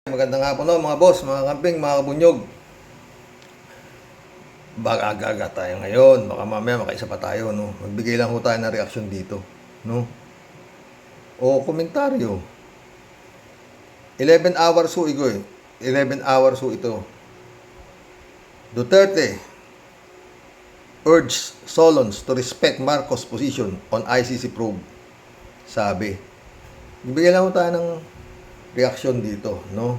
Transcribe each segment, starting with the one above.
Magandang hapon no, mga boss, mga kamping, mga kabunyog. Baka aga-aga tayo ngayon, baka mamaya makaisa pa tayo, no? Magbigay lang ho tayo ng reaksyon dito, no? O komentaryo. 11 hours ho ito eh. 11 hours ho ito. Duterte urged Solons to respect Marcos position on ICC probe. Sabi. Magbigay lang ho tayo ng reaksyon dito, no?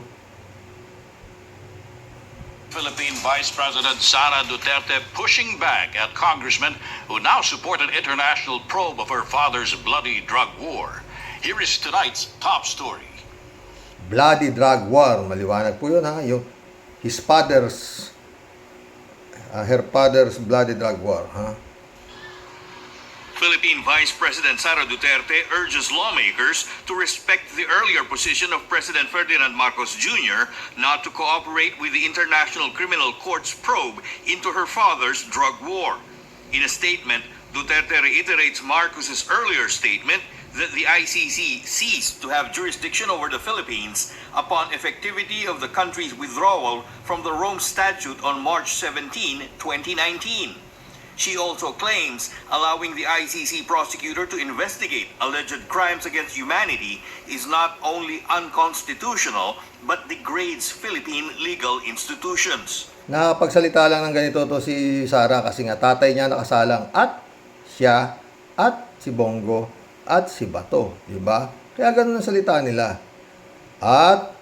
Philippine Vice President Sara Duterte pushing back at congressmen who now support an international probe of her father's bloody drug war. Here is tonight's top story. Bloody drug war, maliwanag po yun ha, yung her father's bloody drug war, ha. Philippine Vice President Sara Duterte urges lawmakers to respect the earlier position of President Ferdinand Marcos Jr. not to cooperate with the International Criminal Court's probe into her father's drug war. In a statement, Duterte reiterates Marcos's earlier statement that the ICC ceased to have jurisdiction over the Philippines upon effectivity of the country's withdrawal from the Rome Statute on March 17, 2019. She also claims allowing the ICC prosecutor to investigate alleged crimes against humanity is not only unconstitutional but degrades Philippine legal institutions. Nakapagsalita lang ng ganito to si Sara kasi nga tatay niya nakasalang at siya at si Bongo at si Bato, di ba? Kaya ganun ang salita nila. At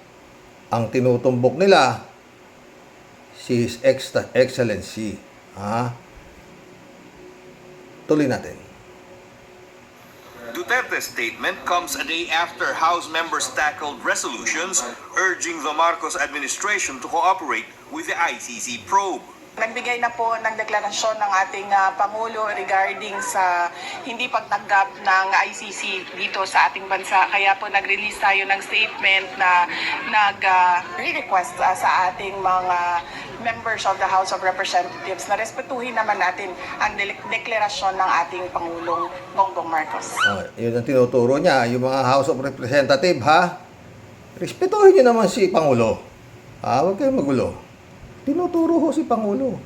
ang tinutumbok nila si His Excellency, ha? Tuloy natin. Duterte's statement comes a day after House members tackled resolutions urging the Marcos administration to cooperate with the ICC probe. Nagbigay na po ng deklarasyon ng ating Pangulo regarding sa hindi pagtanggap ng ICC dito sa ating bansa. Kaya po nag-release tayo ng statement na nag-request sa ating mga members of the House of Representatives na respetuhin naman natin ang deklarasyon ng ating Pangulong Bongbong Marcos. Yun ang tinuturo niya, yung mga House of Representatives, ha? Respetuhin niyo naman si Pangulo. Huwag kayong magulo. Tinuturo ho si Pangulo.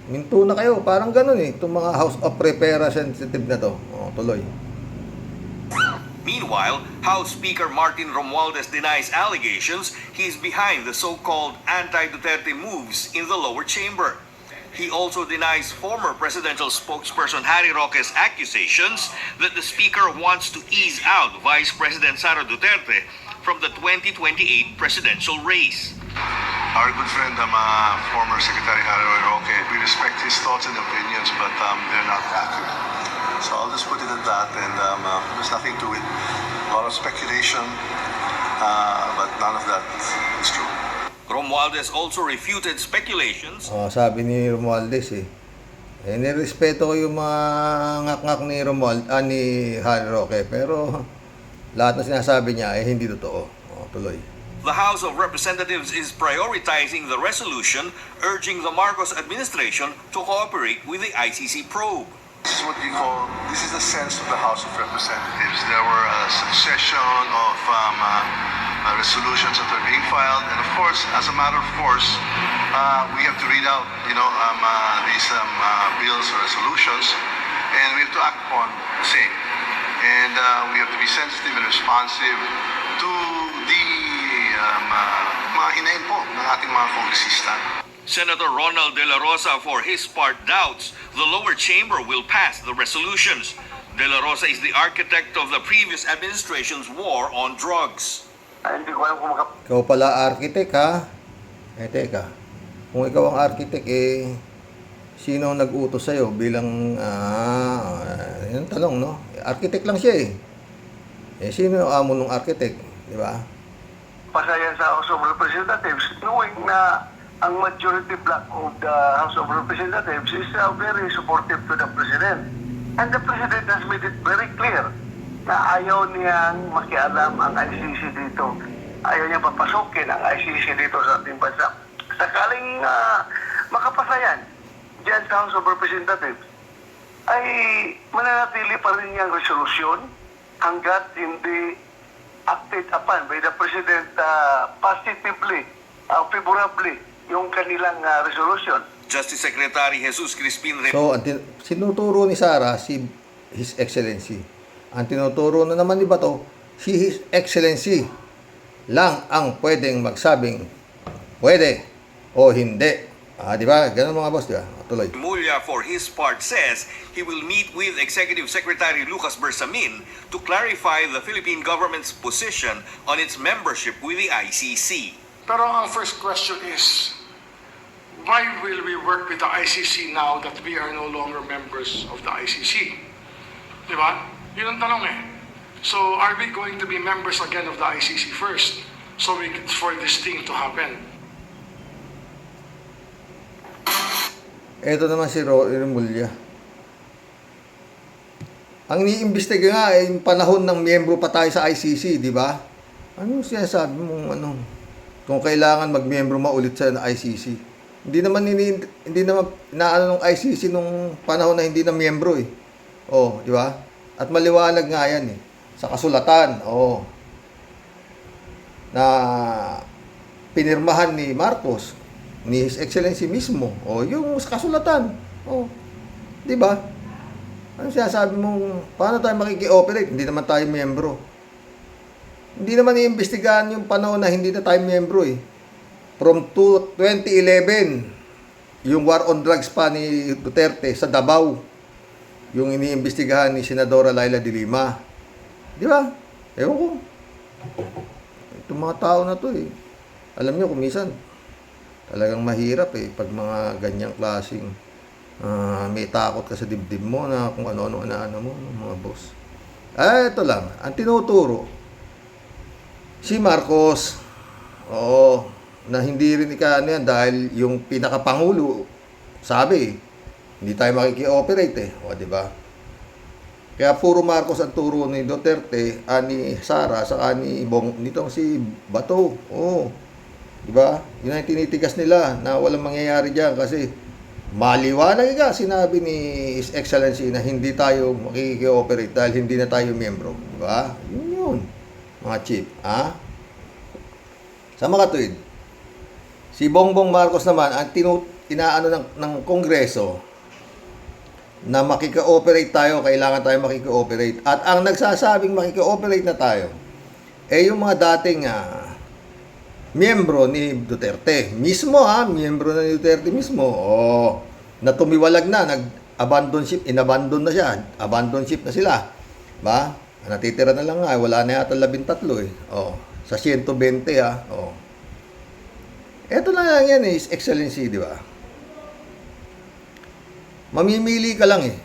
Minto na kayo. Parang ganun eh. Itong mga House of Representatives na to. Tuloy. Meanwhile, House Speaker Martin Romualdez denies allegations he is behind the so-called anti-Duterte moves in the lower chamber. He also denies former presidential spokesperson Harry Roque's accusations that the Speaker wants to ease out Vice President Sara Duterte from the 2028 presidential race. Our good friend, former Secretary Harry Roque, we respect his thoughts and opinions, but they're not accurate. So I'll just put it at that, and there's nothing to it. A lot of speculation, but none of that is true. Romualdez also refuted speculations. Sabi ni Romualdez nirespeto ko yung mga ngak-ngak ni Harry Roque, pero lahat na sinasabi niya hindi totoo. Tuloy. The House of Representatives is prioritizing the resolution urging the Marcos administration to cooperate with the ICC probe. This is what we call, this is the sense of the House of Representatives. There were a succession of resolutions that are being filed, and of course, as a matter of course, we have to read out, these bills or resolutions, and we have to act upon the same. And we have to be sensitive and responsive to the mga hinain po ng ating mga kongresista. Senator Ronald De La Rosa, for his part, doubts the lower chamber will pass the resolutions. De La Rosa is the architect of the previous administration's war on drugs. Ikaw pala architect, ha? Teka. Kung ikaw ang architect, sino ang nag-utos sa'yo bilang, yun tanong, no? Architect lang siya, sino ang amo ng architect? Di ba? Pasayan sa House of Representatives, knowing na ang majority block of the House of Representatives is very supportive to the President. And the President has made it very clear na ayaw niyang makialam ang ICC dito. Ayaw niya papasokin ang ICC dito sa ating bansa. Sakaling makapasayan dyan sa House of Representatives, ay mananatili pa rin niyang resolusyon hanggat hindi acted upon by the President positively, favorably, yung kanilang resolution. Justice Secretary Jesus Crispin So, sinuturo ni Sara si His Excellency. Ang tinuturo na naman ni Bato, si His Excellency lang ang pwedeng magsabing pwede o hindi. Di ba? Ganun mga boss, di ba? Tuloy. Mulya, for his part, says he will meet with Executive Secretary Lucas Bersamin to clarify the Philippine government's position on its membership with the ICC. Pero ang first question is, why will we work with the ICC now that we are no longer members of the ICC? Di ba? Yun ang tanong eh. So, are we going to be members again of the ICC first for this thing to happen? Ito naman si Remulla. Ang iniimbestiga nga ay yung panahon ng miyembro pa tayo sa ICC, di ba? Ano sinasabi mong kung kailangan magmiyembro maulit sa ICC? Hindi naman inaano ng ICC nung panahon na hindi na miyembro eh. Di ba? At maliwanag nga yan eh. Sa kasulatan, na pinirmahan ni Marcos, ni His Excellency mismo. Yung sa kasulatan. Di ba? Ano sinasabi mo, paano tayo makiki-operate? Hindi naman tayo miyembro. Hindi naman iimbestigahan yung panahon na hindi na tayo miyembro eh. From 2011, yung war on drugs pa ni Duterte sa Davao, yung iniimbestigahan ni Senadora Laila de Lima. Di ba? Ewan ko. Itong mga tao na to eh. Alam nyo kung minsan, talagang mahirap eh. Pag mga ganyang klaseng may takot ka sa dibdib mo na kung ano-ano mo, mga boss. Ito lang. Ang tinuturo, si Marcos, na hindi rin yan dahil yung pinakapangulo, sabi, hindi tayo makiki-operate eh. Di ba? Kaya puro Marcos ang turo ni Duterte, ni Sara, saka ni nitong si Bato. Di ba? Yun ang tinitigas nila na walang mangyayari diyan kasi maliwanag nga sinabi ni His Excellency na hindi tayo makiki-operate dahil hindi na tayo miyembro. Di ba? Yun. Mga chief. Sa mga tuwid, si Bongbong Marcos naman, ang inaano ng Kongreso, na makika-operate tayo, kailangan tayo makika-operate. At ang nagsasabing makika-operate na tayo, yung mga dating miyembro ni Duterte. Mismo miyembro na ni Duterte mismo. Na tumiwalag na, nag-abandon ship, inabandon na siya. Abandon ship na sila. Ba? Natitira na lang nga, wala na yata 13 eh. Sa 120 Ito lang yan His Excellency, di ba? Mamimili ka lang eh.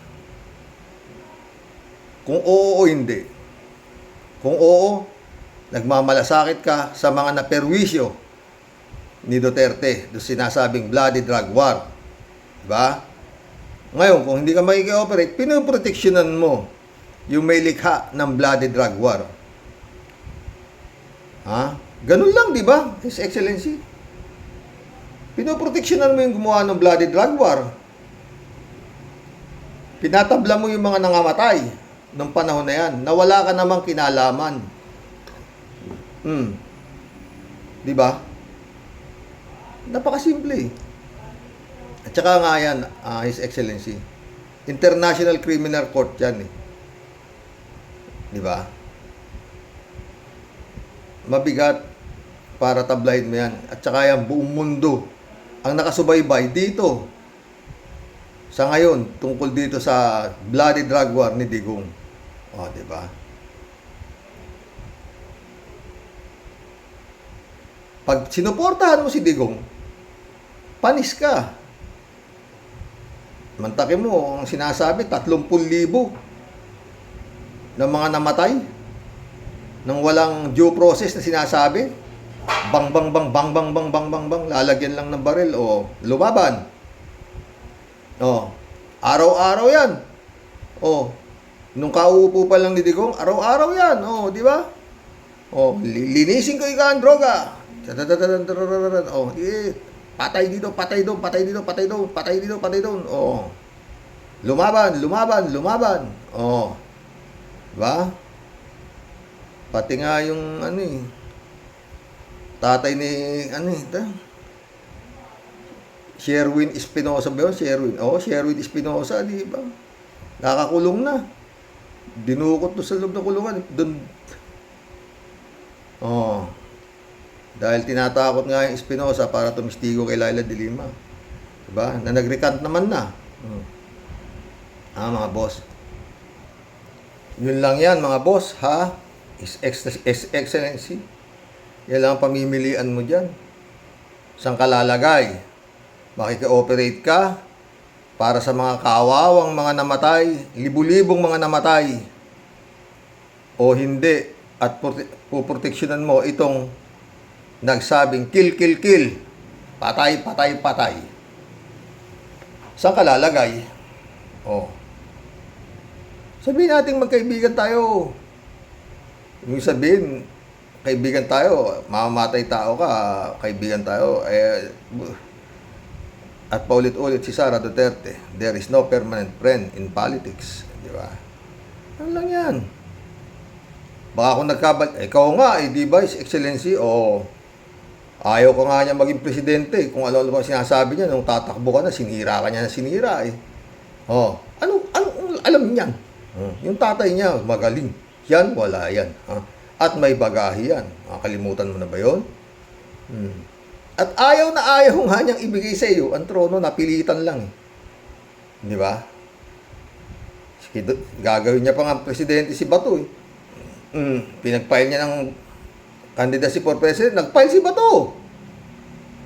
Kung oo o hindi. Kung oo, nagmamalasakit ka sa mga naperwisyo ni Duterte. Doon sinasabing bloody drug war. Diba? Ngayon, kung hindi ka makiki-operate, pinoproteksyonan mo yung may likha ng bloody drug war. Ganun lang, di ba? His Excellency. Pinoproteksyonan mo yung gumawa ng bloody drug war. Pinatabla mo yung mga nangamatay nung panahon na yan, na wala ka namang kinalaman. Di ba? Napakasimple. At saka nga yan, His Excellency, International Criminal Court yan eh. Di ba? Mabigat para tablahin mo yan. At saka yan, buong mundo ang nakasubaybay dito sa ngayon tungkol dito sa bloody drug war ni Digong. Di ba? Pag sinuportahan mo si Digong, panis ka. Mantake mo, ang sinasabi, 30,000 ng mga namatay nang walang due process na sinasabi. Bang, bang, bang, bang, bang, bang, bang, bang, bang, lalagyan lang ng baril o lumaban. Araw-araw yan. Nung kauupo pa lang ni Digong, araw-araw yan. Di ba? Linisin ko ikaw ang droga. Patay dito, patay doon, patay dito, patay doon, patay dito, patay doon. Lumaban, lumaban, lumaban. Diba? Pati nga yung tatay ni Sherwin Espinosa ba yun? Sherwin Espinosa, di ba? Nakakulong na. Dinukot doon sa loob ng kulungan. Doon. Dahil tinatakot nga yung Espinosa para tumistigo kay Laila de Lima. Diba? Na nag-recant naman na. Mga boss. Yun lang yan, mga boss, ha? Excellency. Yan lang ang pamimilian mo dyan. Saan ka lalagay? Makiki-operate ka para sa mga kaawawang mga namatay, libu-libong mga namatay, o hindi, at puproteksyonan mo itong nagsabing kill, kill, kill, patay, patay, patay. Saan ka lalagay? Sabihin natin magkaibigan tayo. Yung sabihin, kaibigan tayo, mamamatay tao ka, kaibigan tayo, at paulit-ulit si Sara Duterte, there is no permanent friend in politics. Di ba? Ano lang yan? Baka kung ikaw nga, di ba, His Excellency, ayaw ko nga niya maging presidente. Kung ano ba sinasabi niya, nung tatakbo ka na, sinira ka niya na sinira. Ano alam niyan? Yung tatay niya, magaling. Yan, wala yan. At may bagahe yan. Kalimutan mo na ba yun? At ayaw na ayaw nga niyang ibigay sa iyo ang trono, napilitan lang. Di ba? Gagawin niya pa nga presidente si Bato. Pinag-file niya ng candidacy for president, nag-file si Bato.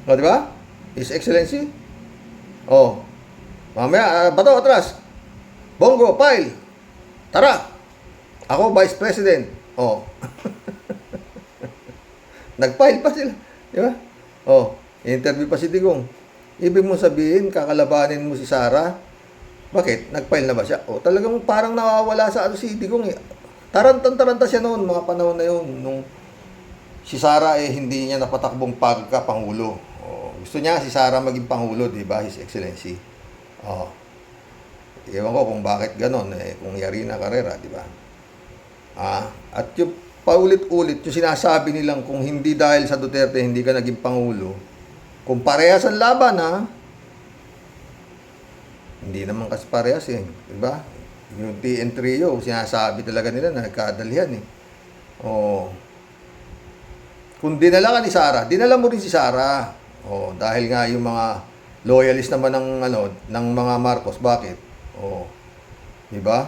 Di ba? His Excellency. Mamaya, Bato, atras. Bongo, file. Tara. Ako, Vice President. Nag-file pa sila. Di ba? Interview pa si Digong. Ibig mo sabihin, kakalabanin mo si Sara. Bakit? Nag-file na ba siya? Talagang parang nawawala sa si Digong. Tarantang-taranta siya noon, mga panahon na yun. Nung si Sara hindi niya napatakbong pagka-pangulo. Gusto niya si Sara maging pangulo, di ba, His Excellency? Ewan ko kung bakit ganon, kung Yarina Carrera, di ba? At yung paulit-ulit, yung sinasabi nilang kung hindi dahil sa Duterte, hindi ka naging pangulo, kung parehas ang laban, hindi naman kasi parehas, di ba? Yung TN Trio, sinasabi talaga nila na nagkadalihan, kung dinala ka ni Sara, dinala mo rin si Sara. Dahil nga yung mga loyalist naman ng mga Marcos, bakit? Di ba?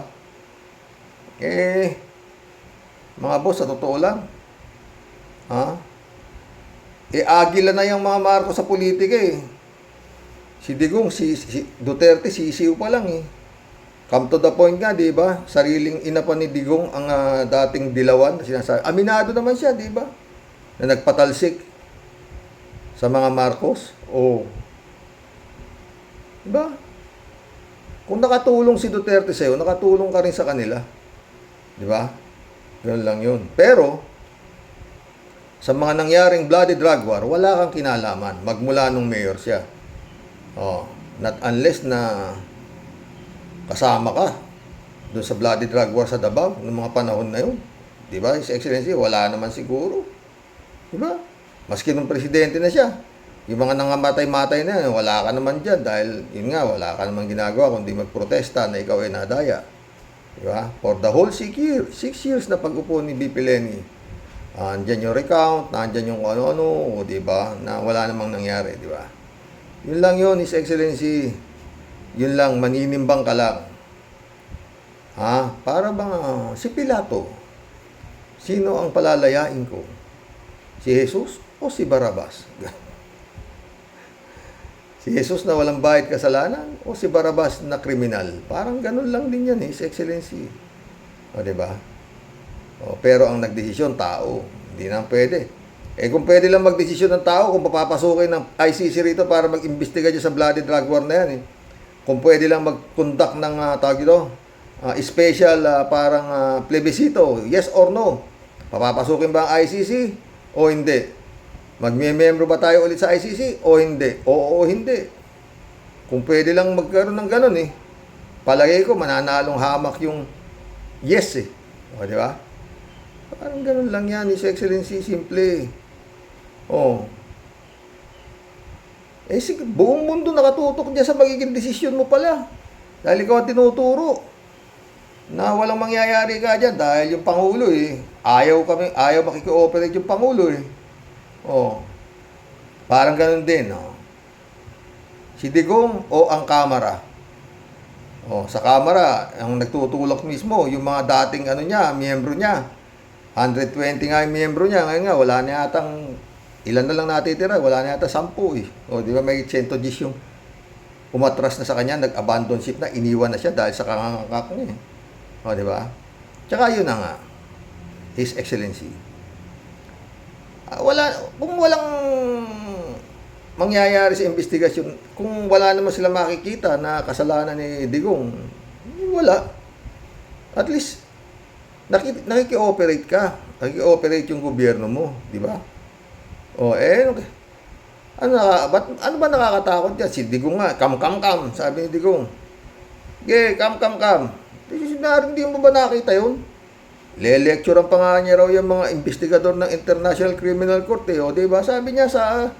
Mga boss, sa totoo lang, agila na yung mga Marcos sa politika Si Digong, si Duterte, sisiw pa lang Come to the point nga, di ba? Sariling ina pa ni Digong ang dating dilawan. Sinasabi. Aminado naman siya, di ba? Na nagpatalsik sa mga Marcos. Di ba? Kung nakatulong si Duterte sa'yo, nakatulong ka rin sa kanila. Di ba? Yun lang yun. Pero, sa mga nangyaring bloody drug war, wala kang kinalaman. Magmula nung mayor siya. Not unless na kasama ka doon sa bloody drug war sa Davao noong mga panahon na yun. Di ba? His Excellency, wala naman siguro. Di ba? Maski nung presidente na siya. Yung mga nangamatay-matay na yan, wala ka naman dyan dahil, yun nga, wala ka naman ginagawa kundi magprotesta na ikaw ay nadaya. Di ba? For the whole 6 years na pag-upo ni BP Leni, andyan yung recount, andyan yung ano-ano, di ba? Na wala namang nangyari, di ba? Yun lang yun, His Excellency. Yun lang, maninimbang ka lang. Para bang si Pilato, sino ang palalayain ko? Si Jesus o si Barabas? Si Jesus na walang bayad kasalanan o si Barabas na kriminal? Parang ganun lang din yan, His Excellency. Diba? Pero ang nagdesisyon, tao. Hindi na pwede. Kung pwede lang magdesisyon ng tao, kung papapasukin ng ICC rito para mag-imbestiga dyan sa bloody drug war na yan, kung pwede lang mag-conduct ng special parang plebiscito, yes or no? Papapasukin ba ang ICC o hindi? Magme-membro ba tayo ulit sa ICC o hindi? Oo o hindi. Kung pwede lang magkaroon ng ganun palagay ko mananalong hamak yung yes di ba? Parang ganun lang yan, His Excellency, simple. Oh. Sige, buong mundo nakatutok dyan sa magiging desisyon mo pala. Dahil ikaw ang tinuturo na walang mangyayari ka dyan dahil yung Pangulo ayaw makikooperate yung Pangulo Oh. Parang ganun din, Si Digong o ang Kamara. Sa Kamara, ang nagtutulak mismo, yung mga dating miyembro niya. 120 nga yung miyembro niya. Ngayon nga, wala na yatang, ilan na lang natitira, wala na yata 10 di ba may 110 yung umatras na sa kanya, nag-abandon ship na, iniwan na siya dahil sa kangangakak niya. Di ba? Tsaka yun na nga, His Excellency. Kung walang mangyayari sa investigasyon, kung wala naman sila makikita na kasalanan ni Digong, wala. At least, nakiki-operate ka. Nakiki-operate yung gobyerno mo, di ba? Ano ba nakakatakot dyan? Si Digong nga, kam, sabi ni Digong. Kam. Hindi mo ba nakita yun? Le-lecturean pa nga niya raw yung mga investigador ng International Criminal Court di ba? Sabi niya sa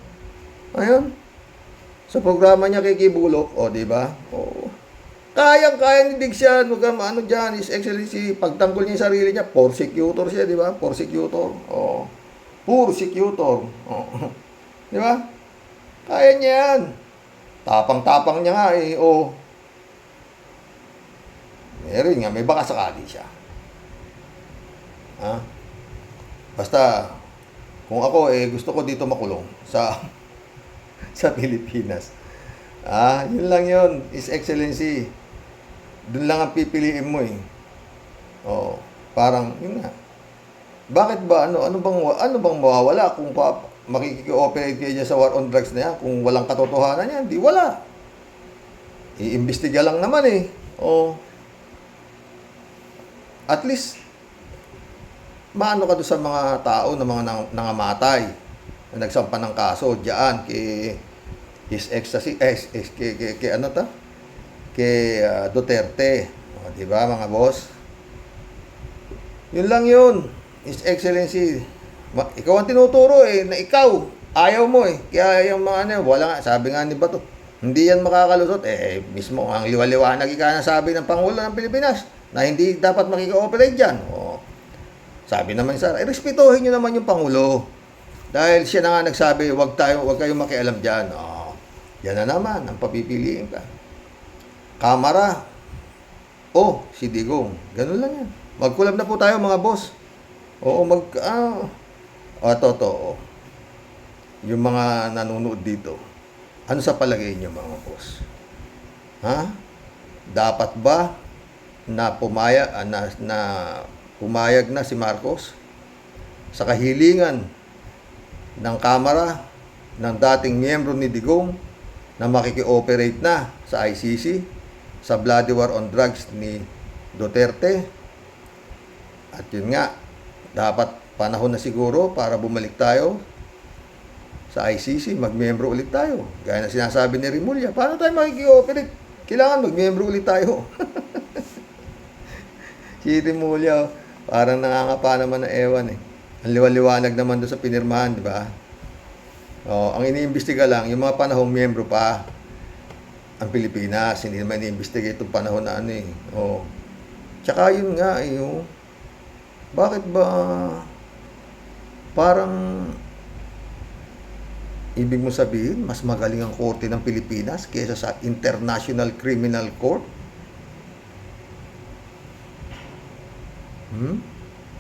programa niya kay Kibulok, di ba? Kaya ni Diggs yan, dyan, His Excellency, pagtanggol niya yung sarili niya, prosecutor siya, di ba? Prosecutor. Di ba? Kaya niya yan. Tapang-tapang niya nga Meron nga, may baka sakali siya. Basta, kung ako gusto ko dito makulong sa Pilipinas. Yun lang yun, His Excellency. Doon lang ang pipiliin mo parang, yun nga. Bakit ba, ano bang mawawala kung makikiki-operate kayo dyan sa war on drugs na yan, kung walang katotohanan yan? Di wala. Iimbestiga lang naman At least, maano ka doon sa mga tao na mga nangamatay na nagsampa ng kaso diyan kay His Excellency kay Duterte, di ba mga boss? Yun lang yun, His Excellency. Ikaw ang tinuturo na ikaw ayaw mo kaya yung mga wala nga, sabi nga ni Bato, hindi yan makakalusot mismo ang liwaliwanag ika na sabi ng Pangulo ng Pilipinas na hindi dapat makika-operate dyan. Sabi naman Sara, respetuhin nyo naman yung Pangulo. Dahil siya na nga nagsabi, wag kayong makialam dyan. Yan na naman, ang papipiliin ka. Kamara, si Digong. Ganun lang yan. Magkulab na po tayo mga boss. Yung mga nanonood dito, ano sa palagay nyo mga boss? Dapat ba na pumayag na si Marcos sa kahilingan ng Kamara ng dating miyembro ni Digong na makiki-operate na sa ICC sa bloody war on drugs ni Duterte? At yun nga, dapat panahon na siguro para bumalik tayo sa ICC, mag-miyembro ulit tayo. Gaya na sinasabi ni Rimulya, paano tayo makiki-operate? Kailangan mag-miyembro ulit tayo. Si Rimulya, parang nangangapa naman ng ewan Ang liwaliwanag naman doon sa pinirmahan, di ba? Ang iniimbestiga lang, yung mga panahong miyembro pa ang Pilipinas, hindi naman iniimbestiga itong panahon na Tsaka yun nga, bakit ba parang ibig mo sabihin, mas magaling ang korte ng Pilipinas kaysa sa International Criminal Court?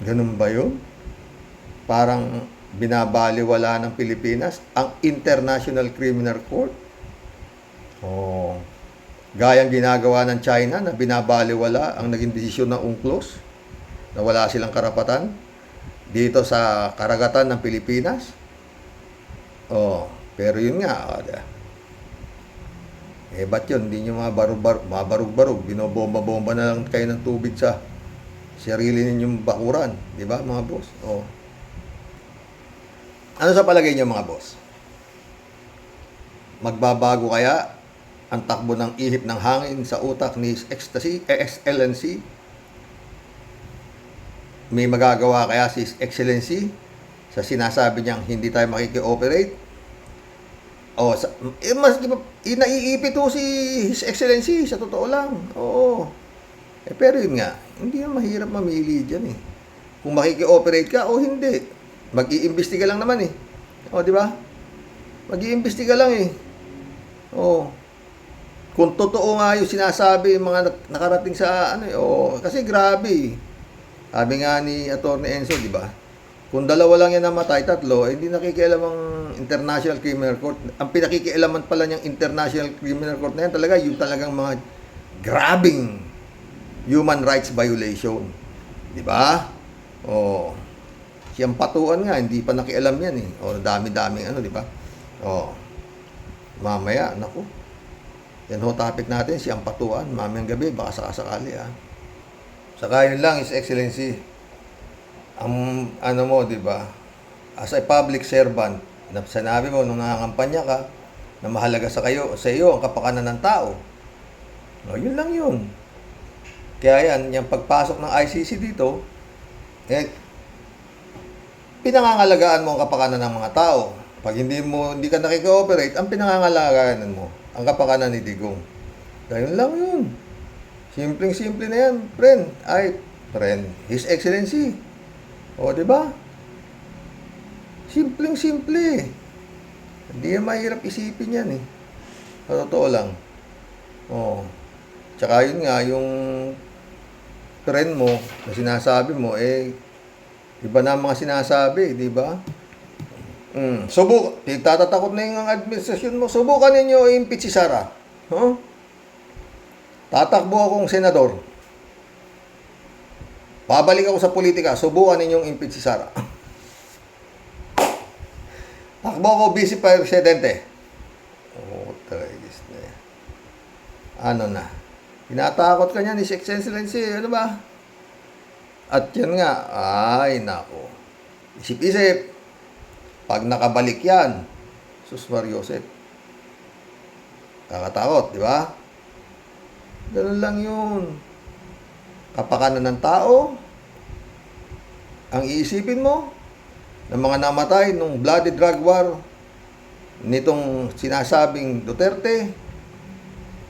Ganun ba yun? Parang binabaliwala ng Pilipinas ang International Criminal Court? Gayang ginagawa ng China na binabaliwala ang naging desisyon ng UNCLOS na wala silang karapatan dito sa karagatan ng Pilipinas. Pero yun nga, ba't yun? Hindi nyo mabarug-barug, binobomba-bomba na lang kayo ng tubig sa sarili ninyong bakuran, di ba mga boss? Ano sa palagay niyo mga boss? Magbabago kaya ang takbo ng ihip ng hangin sa utak ni Excellency? may magagawa kaya si His Excellency sa sinasabi niyang hindi tayo makiki-operate? O, mas naiipit ho si His Excellency, sa totoo lang. Oo. Pero yun nga, hindi na mahirap mamili dyan eh. Kung makiki-operate ka o hindi. Mag-iimbestiga lang naman eh. O, di ba? Mag-iimbestiga lang eh. O. Kung totoo nga yung sinasabi, yung mga nakarating sa ano eh. O, kasi grabe eh. Sabi nga ni Atty. Enzo, di ba? Kung dalawa lang yan namatay, tatlo, hindi nakikialam ang International Criminal Court. Ang pinakikialaman pala niyang International Criminal Court na yan, talaga yung talagang mga grabbing human rights violation. Di ba? O, siyang patuan nga, hindi pa nakialam yan eh. O, dami-daming ano, di ba? O, mamaya, naku. Yan ho, topic natin, siyang patuan. Mamayang gabi, baka sakasakali ah. Saka yun lang, His Excellency, ang ano mo, di ba? As a public servant, na sinabi mo nung nangangampanya ka, na mahalaga sa iyo ang kapakanan ng tao. No, yun lang yun. Kaya yan, yung pagpasok ng ICC dito, pinangangalagaan mo ang kapakanan ng mga tao. Pag hindi ka nakikooperate, ang pinangangalagaan mo, ang kapakanan ni Digong. Ganyan lang yun. Simpleng-simple na yan, friend. His Excellency. O, di ba? Simpleng-simple. Hindi yan mahirap isipin yan eh. Sa totoo lang. O. Tsaka yun nga, yung friend mo, na sinasabi mo, iba na ang mga sinasabi, di ba? Tatatakot na yung administrasyon mo. Subukan ninyo i-impeach si Sara. Huh? Tatakbo akong senador. Babalik ako sa politika. Subukan ninyong impeach si Sara. Takbo ako vice presidente. Tragis na yan. Ano na? Tinatakot ka niya ni His Excellency. Ano ba? At yan nga. Ay, nako. Isip-isip. Pag nakabalik yan, Sus Mariosep. Kakatakot, di ba? Ganun lang yun. Kapakanan ng tao, ang iisipin mo, ng mga namatay nung bloody drug war nitong sinasabing Duterte,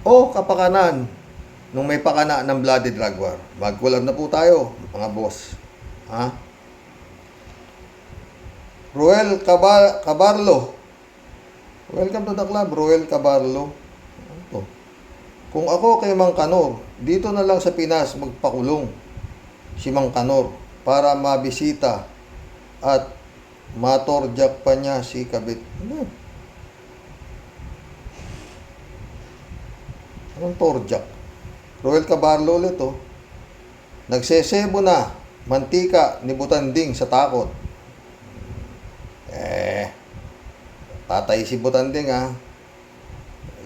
o kapakanan nung may pakana ng bloody drug war. Magkulab na po tayo, mga boss. Ha? Ruel Cabarlo. Welcome to the club, Ruel Cabarlo. Ito. Kung ako kay Mang Kanor, dito na lang sa Pinas magpakulong si Mang Kanor para mabisita at matorjak pa niya si Kabit. Ano? Anong torjak? Ruel Cabarlo ulit oh. Nagsesebo na mantika ni Butanding sa takot. Tatay si Butanding ha.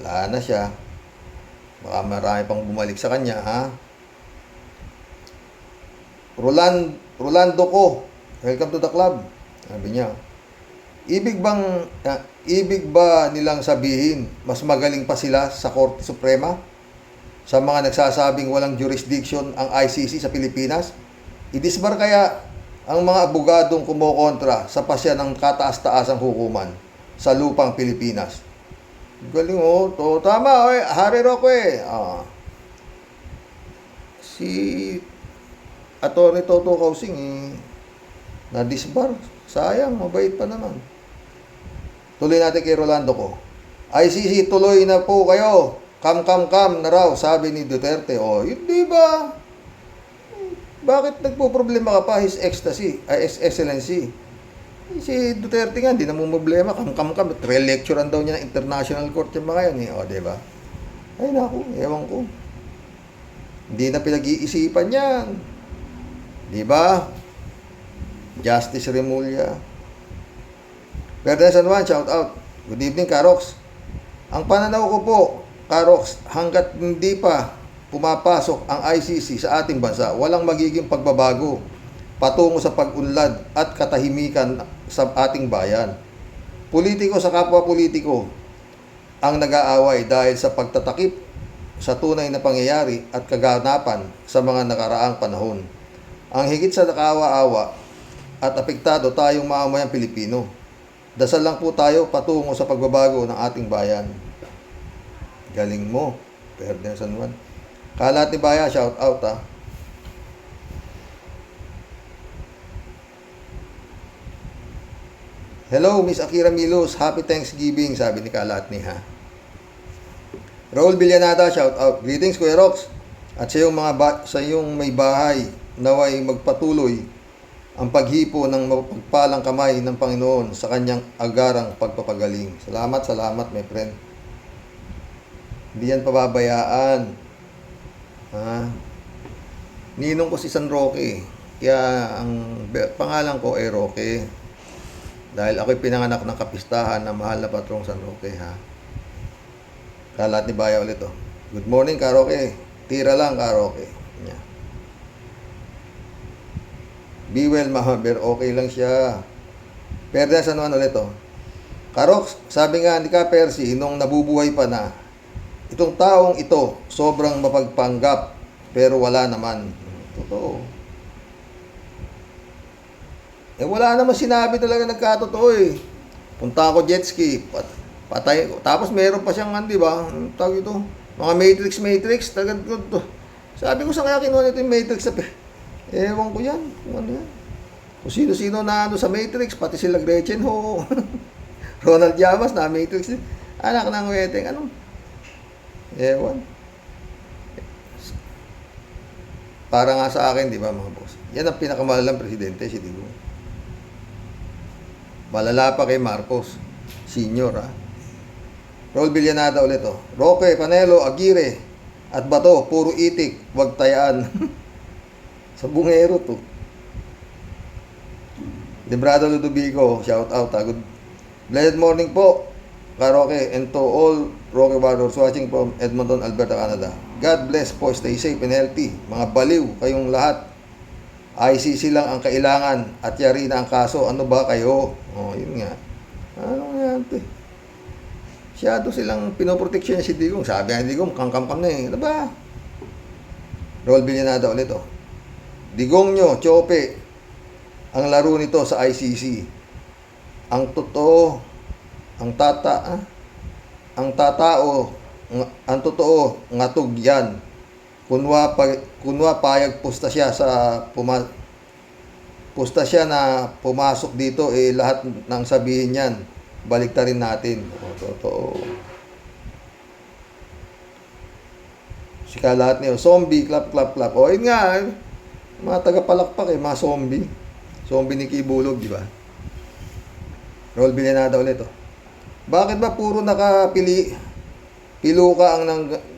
Wala na siya. Baka marami pang bumalik sa kanya ha. Rolando ko. Welcome to the club. Sabi niya. Ibig ba nilang sabihin mas magaling pa sila sa Korte Suprema? Sa mga nagsasabing walang jurisdiction ang ICC sa Pilipinas? Idisbar kaya ang mga abogadong kumokontra sa pasya ng kataas-taasang hukuman sa lupang Pilipinas? Galing oh, to tama Harry Roque. Si Atty. Toto Kausing na disbar. Sayang, mabait pa naman. Tuloy natin kay Rolando ko. ICC, tuloy na po kayo. Kam na raw, sabi ni Duterte. Hindi ba? Bakit nagpo-problema ka pa, His Excellency? Si Duterte nga, hindi na mo problema. Kam. Re-lecturean daw niya ng International Court yung mga yan. Di ba? Ay, naku, ewan ko. Hindi na pinag-iisipan yan. Di ba? Justice Remulla. Perden San Juan, shout out. Good evening, Karox. Ang pananaw ko po, Karox, hanggat hindi pa pumapasok ang ICC sa ating bansa, walang magiging pagbabago patungo sa pag-unlad at katahimikan sa ating bayan. Politiko sa kapwa politiko ang nag-aaway dahil sa pagtatakip sa tunay na pangyayari at kaganapan sa mga nakaraang panahon. Ang higit sa nakaawa-awa at apektado tayong mamamayang Pilipino. Dasal lang po tayo patungo sa pagbabago ng ating bayan. Galing mo, Ferdinand San Juan. Kalat ni Baya, shout out ha. Hello, Miss Akira Milos. Happy Thanksgiving, sabi ni Kalat ni ha. Raul Villanada, shout out. Greetings, Kuya Rox. At sa iyong may bahay, naway magpatuloy ang paghipo ng mapagpalang kamay ng Panginoon sa kanyang agarang pagpapagaling. Salamat, my friend. Hindi yan pababayaan. Ha? Ninong ko si San Roque. Kaya ang pangalan ko ay Roque. Dahil ako'y pinanganak ng kapistahan na mahal na patrong San Roque, ha. Kalat ni Baya ulit, oh. Good morning, Karoke. Tira lang, Karoke. Yeah. Be well, Mahaber. Okay lang siya. Ferdinand San Juan ulit, oh. Karok, sabi nga ni Ka Percy, nung nabubuhay pa na, itong taong ito, sobrang mapagpanggap, pero wala naman. Totoo. Wala naman sinabi talaga nagkatotoo eh. Punta ako jet ski, patay. Tapos meron pa siyang, di ba? Tawag ito, mga Matrix, talaga to. Sabi ko sa kaya kinuha nito yung Matrix. Ewan ko yan, kung ano yan. Kung sino-sino na ano sa Matrix, pati sila Gretchen Ho. Ronald Llamas na Matrix. Anak ng weteng, anong? Ewan. Para nga sa akin, di ba mga boss? Yan ang pinakamalalang presidente, si Digong. Malala pa kay Marcos Senior, ha. Raul Villanada ulit, oh. Roque, Panelo, Aguirre at Bato, puro itik, wag tayaan. Sa bungero to. Debrado Ludovico, shout out, ha. Good blessed morning po, Karoke, and to all Roque Warriors watching from Edmonton, Alberta, Canada. God bless po, stay safe and healthy. Mga baliw kayong lahat. ICC lang ang kailangan at yari na ang kaso. Ano ba kayo? Oh, yun nga. Ano nga ito eh. Siyado silang pinoproteksyon si Digong. Sabi nga Digong, kangkam-kam na eh. Ano ba? Raul Villanada ulit, oh. Digong nyo, Chope, ang laro nito sa ICC. Ang totoo, ang totoo, ngatog yan. Kunwa payag pusta siya na pumasok dito, eh lahat ng sabihin niyan baliktarin natin. O, totoo. Sika lahat niyo, zombie, clap. O, yun nga, mga tagapalakpak mga zombie. Zombie ni Kibulog, di ba? Raul Villanada ulit, oh. Bakit ba puro piluka ang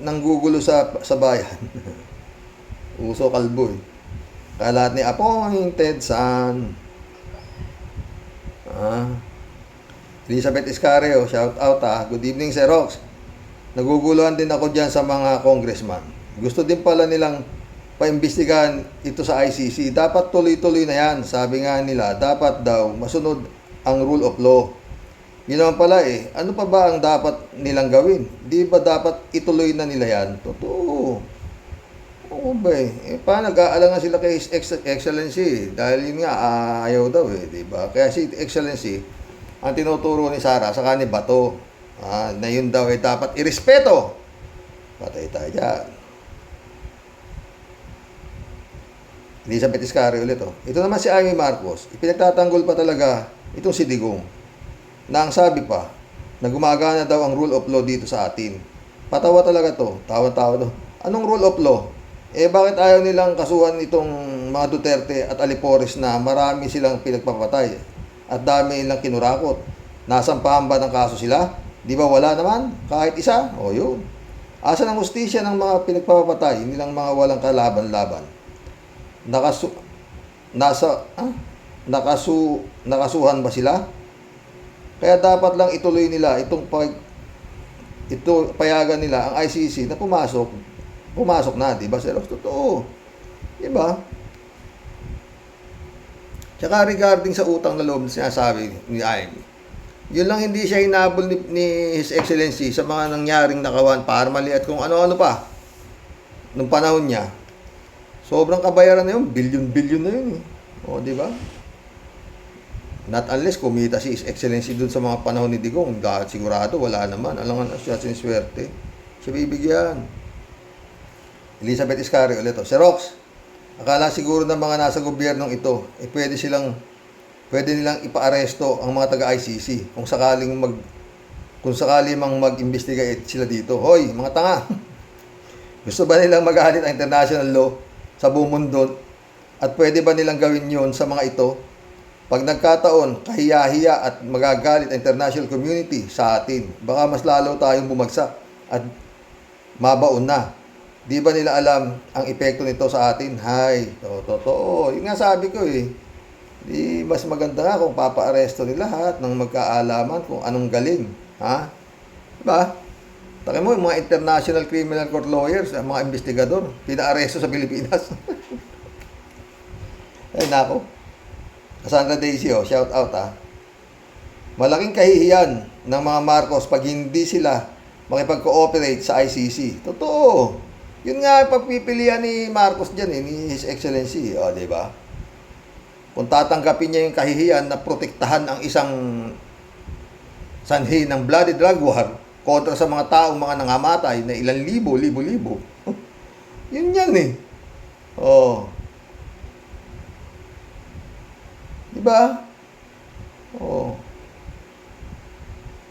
nanggugulo sa bayan? Uso kalbo eh. Kalat ni Appointed Son. Elizabeth Iscareo, shout out ha. Good evening, Sir Rox. Naguguluhan din ako dyan sa mga congressman. Gusto din pala nilang paimbestigahan ito sa ICC. Dapat tuloy-tuloy na yan. Sabi nga nila, dapat daw masunod ang rule of law. Yun naman pala eh, ano pa ba ang dapat nilang gawin? Di ba dapat ituloy na nila yan? Totoo. Oo ba eh. Paano nag-aalangan sila kay Excellency? Dahil yun nga, ayaw daw eh, di ba? Kaya si Excellency, ang tinuturo ni Sara, saka ni Bato, na yun daw eh, dapat irespeto. Patay tayo dyan. Elizabeth Iscario ulit, oh. Ito naman si Amy Marcos. Ipinagtatanggol pa talaga itong si Digong. Na ang sabi pa, na gumagana daw ang rule of law dito sa atin. Patawa talaga to. Tawa-tawa to. Anong rule of law? Bakit ayaw nilang kasuhan itong mga Duterte at Alipores na marami silang pinagpapatay at dami nilang kinurakot? Nasampahan ba ng kaso sila? Di ba wala naman? Kahit isa? O yun. Asan ang hustisya ng mga pinagpapatay nilang mga walang kalaban-laban? Nakasuhan ba sila? Kaya dapat lang ituloy nila payagan nila ang ICC na pumasok na, di ba? Sir, totoo. Di ba? Tsaka regarding sa utang na loob na sinasabi ni Amy, yun lang hindi siya hinabol ni His Excellency sa mga nangyaring nakawan, parmali at kung ano-ano pa nung panahon niya. Sobrang kabayaran na yun, billion-billion na yun eh. O, di ba? Not unless kumita si His Excellency dun sa mga panahon ni Digong. Dahil sigurado, wala naman. Alam nga siya siniswerte. Siya bibigyan. Elizabeth Iscari ulit. Si Rox, akala siguro ng mga nasa gobyernong ito, pwede nilang ipaaresto ang mga taga-ICC kung sakali mang mag-investigate sila dito. Hoy, mga tanga! Gusto ba nilang magalit ang international law sa buong mundo? At pwede ba nilang gawin yon sa mga ito? Pag nagkataon, kahiya-hiya at magagalit ang international community sa atin, baka mas lalo tayong bumagsak at mabaon na. Di ba nila alam ang epekto nito sa atin? Hay, totoo. Yung nga sabi ko eh. Di mas maganda nga kung papa-aresto nila lahat ng magkaalaman kung anong galing. Ha? Diba? Taki mo, yung mga international criminal court lawyers, ang mga investigador, pina-aresto sa Pilipinas. Ay, nako. Cassandra Daisy, shout out ha. Malaking kahihiyan ng mga Marcos pag hindi sila makipag-cooperate sa ICC. Totoo. Yun nga pagpipilian ni Marcos dyan eh, ni His Excellency. O, diba? Kung tatanggapin niya yung kahihiyan na protektahan ang isang sanhi ng bloody drug war kontra sa mga taong mga nangamatay na ilang libo. Yun yan eh. Oh. Diba? Oh.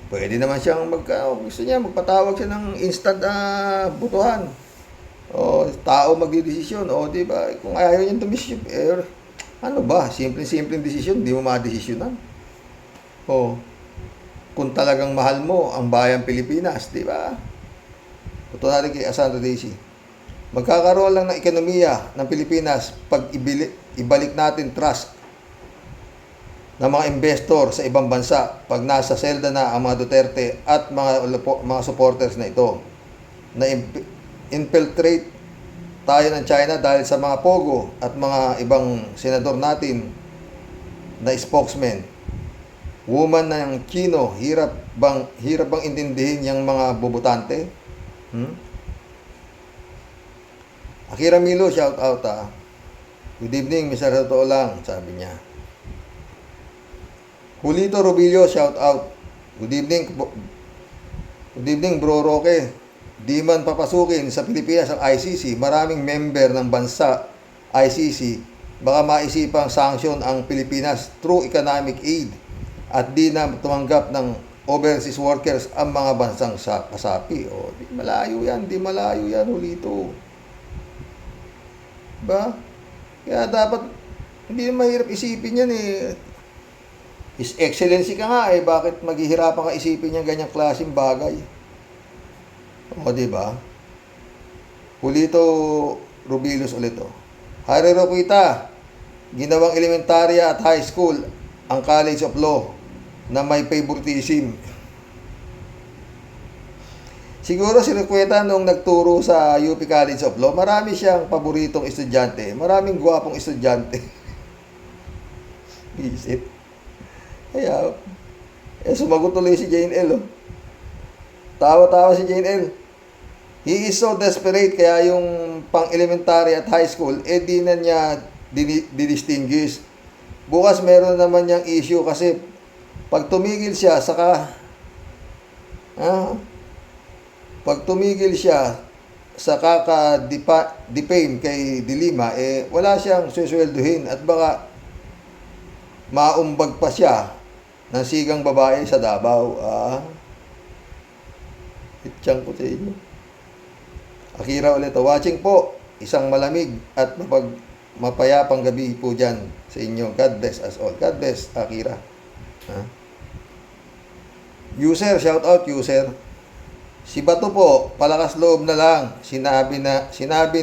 Pwede naman siyang gusto niya magpatawag siya ng instant butuhan. Oh, tao magdidesisyon. Oh, diba? Kung ayaw niya tumisyon, ano ba? Simpleng desisyon, di mo madesisyonan. Oh. Kung talagang mahal mo ang bayang Pilipinas, di ba? Ito natin kay Cassandra Daisy. Magkakaroon lang ng ekonomiya ng Pilipinas pag ibalik natin trust ng mga investor sa ibang bansa pag nasa selda na ang mga Duterte at mga supporters na ito. Na infiltrate tayo ng China dahil sa mga pogo at mga ibang senador natin na spokesman. Woman ng Chino, hirap bang intindihin yung mga bubutante? Akira Milo, shout out ha. Good evening, Mr. Totoo lang, sabi niya. Julito Rubilio, shout out. Good evening, Bro Roque. Di man papasukin sa Pilipinas ang ICC, maraming member ng bansa ICC, baka maisipang sanction ang Pilipinas through economic aid at di na tumanggap ng overseas workers ang mga bansang kasapi. O, di malayo yan, Julito. Diba? Kaya dapat, hindi na mahirap isipin yan eh. His Excellency ka nga eh, bakit maghihirapan ka isipin yung ganyang klaseng bagay? O, diba? Julito Rubilos ulit o. Harry Roquita, ginawang elementarya at high school ang College of Law na may favoritism. Siguro si Roqueta nung nagturo sa UP College of Law, marami siyang paboritong estudyante. Maraming gwapong estudyante. Isip. Kaya, sumagot tuloy si Jane L. Oh. Tawa-tawa si Jane L. He is so desperate, kaya yung pang-elementary at high school, di na niya didistinguish. Bukas meron naman niyang issue kasi pag tumigil siya sa kaka-defame kay Dilima, wala siyang suswelduhin at baka maumbag pa siya ng sigang babae sa Davao. Itchang ko sa inyo. Akira ulit. Watching po. Isang malamig at mapayapang gabi po dyan sa inyo. God bless us all. God bless, Akira. User, shout out user. Si Bato po, palakas loob na lang. Sinabi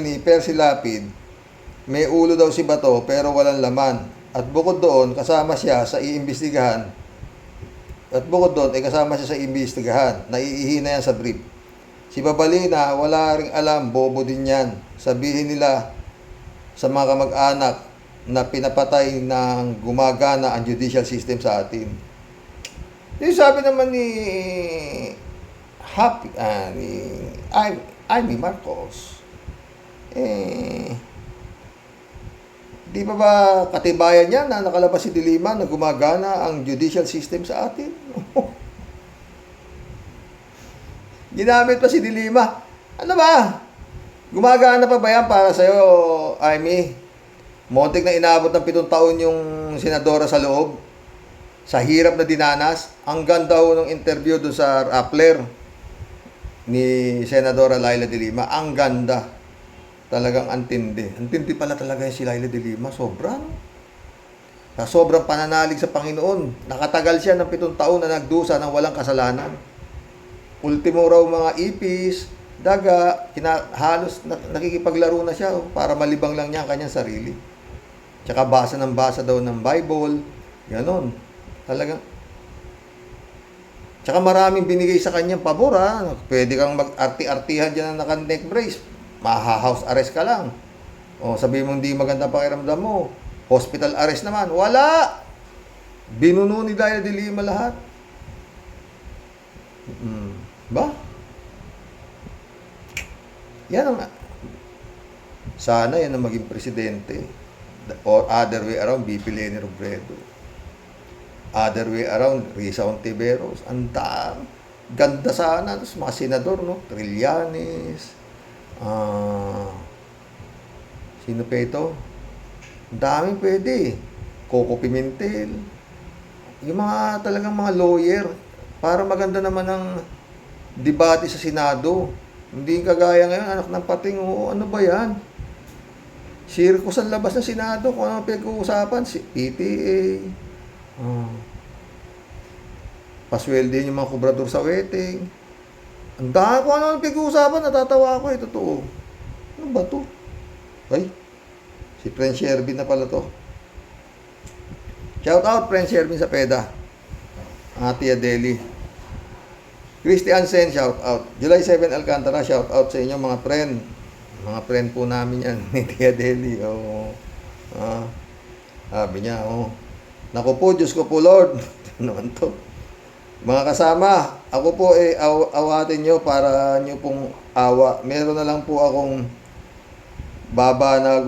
ni Percy Lapid, may ulo daw si Bato pero walang laman. At bukod doon, kasama siya sa iimbestigahan. Naiihina yan sa brief. Si Babalina, wala ring alam, bobo din yan. Sabihin nila sa mga kamag-anak na pinapatay ng gumagana ang judicial system sa atin. Yung sabi naman ni Amy Marcos, Di ba ba katibayan yan na nakalabas si Dilima na gumagana ang judicial system sa atin? Ginamit pa si Dilima. Ano ba? Gumagana pa ba yan para sa'yo, Amy? Montik na inabot ng 7 taon yung senadora sa loob. Sa hirap na dinanas. Ang ganda ho ng interview doon sa Rappler ni Senadora Laila de Lima. Ang ganda. Talagang antindi. Antindi pala talaga yung si Laila de Lima. Sobra, no? Sa sobrang pananalig sa Panginoon. Nakatagal siya ng 7 taon na nagdusa ng walang kasalanan. Ultimo raw mga ipis, daga, halos nakikipaglaro na siya para malibang lang niya ang kanyang sarili. Tsaka basa ng basa daw ng Bible. Ganon. Talagang. Tsaka maraming binigay sa kanyang pabor, ha. Pwede kang mag-arti-artihan dyan na naka-neck brace. Maha-house arrest ka lang. O, sabihin mo hindi maganda pakiramdam mo. Hospital arrest naman. Wala! Binuno ni Laila de Lima lahat. Ba? Yan ang sana yan ang maging presidente. Or other way around, BP Leni Robredo. Other way around, Risa Ontiveros. Ang ganda sana. Tapos mga senador, no? Trillanes. Sino pa ito? Ang daming pwede. Coco Pimentel. Yung mga talagang mga lawyer. Para maganda naman ang debate sa Senado. Hindi kagaya ngayon, anak ng pating, ano ba yan? Circus ang labas ng Senado, kung ano pinag-uusapan, si PTA, pasweldo yung mga kubrador sa wedding. Ang dami kung ano pinag-uusapan, natatawa ako, totoo. Ano ba to? Ay, si Prince Shervin na pala to. Shout out, Prince Shervin sa PEDA. Ate Adeli. Christian Sen, shout out. July 7 Alcantara, shout out sa inyo mga friend. Mga friend po namin yan, ni Tia Deli. Sabi niya, naku po, Diyos ko po, Lord. Ano naman to? Mga kasama, ako po awatin nyo para nyo pong awa. Meron na lang po akong baba na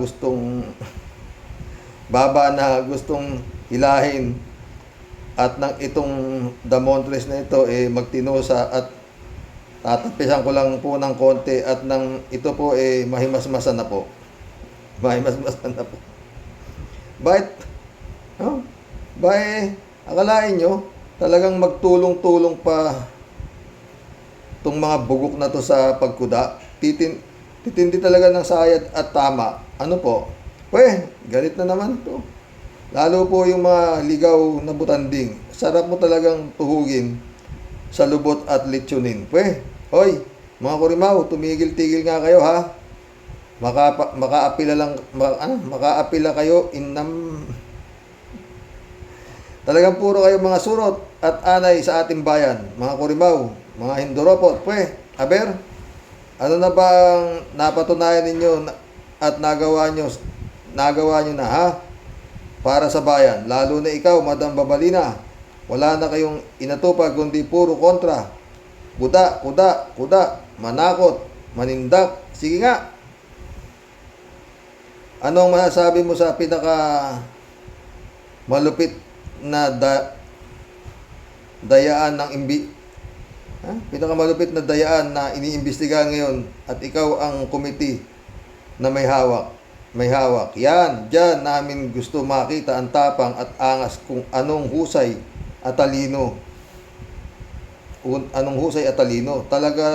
gustong hilahin. At nang itong Damontres na ito magtinosa at tatapisan ko lang po ng konti at nang ito po mahimasmasan na po. Mahimasmasan na po. Bakit? Akalain nyo, talagang magtulong-tulong pa itong mga bugok na to sa pagkuda. Titindi talaga ng sayad at tama. Ano po? Galit na naman to. Lalo po yung mga ligaw na butanding. Sarap mo talagang tuhugin sa lubot at litsunin. Hoy, mga kurimaw, tumigil-tigil nga kayo, ha? Makaapila kayo Talagang puro kayo mga surot at anay sa ating bayan. Mga kurimaw, mga hinduropot. Aber, ano na bang napatunayan ninyo at nagawa nyo na, ha? Para sa bayan, lalo na ikaw, Madam Babalina, wala na kayong inatupag kundi puro kontra. Kuda, manakot, manindak. Sige nga. Anong masasabi mo sa pinaka malupit na dayaan ng pinakamalupit na dayaan na iniimbestigahan ngayon at ikaw ang committee na may hawak? Yan, dyan namin gusto makita ang tapang at angas kung anong husay at talino. Talaga